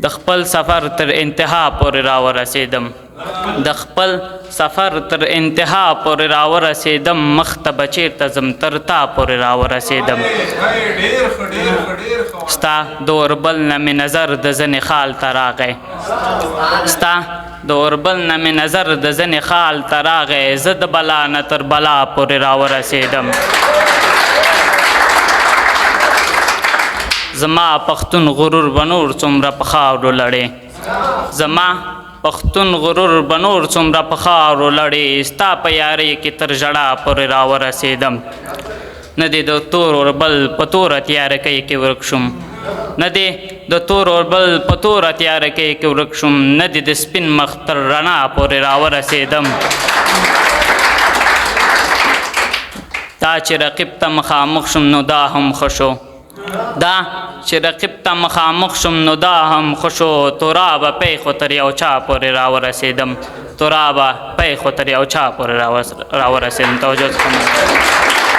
د خپل سفر تر انتها پورې راورسېدم د خپل سفر تر انتها پورې راورسېدم مخ ته به چېرته ځم تر تا پورې راورسېدم ستا د اوربل نه مې نظر د ځنې خال ته راغی ستا د اوربل نه مې نظر د ځنې خال ته راغی زه د بلا نه تر بلا پورې راورسېدم زما پښتون غرور به نور څومره په خاورو لړې زما پښتون غرور به نور څومره په خاورو لړې ستا په یارۍ کې تر ژړا پورې راورسېدم نه دې د تور اوربل په توره تیاره کوي کې ورک شوم نه دې د تور اوربل په توره تیاره کوي کې ورک شوم نه دې د سپین مخ تر رڼا پورې راورسېدم دا چې رقیب ته مخامخ شوم نو دا هم ښه شو دا چې رقیب ته مخامخ شوم نو دا هم ښه شو تورابه پیښو تر یو چا پورې راورسېدم تورابه پیښو تر یو چا پورې راورسېدم توجه څخه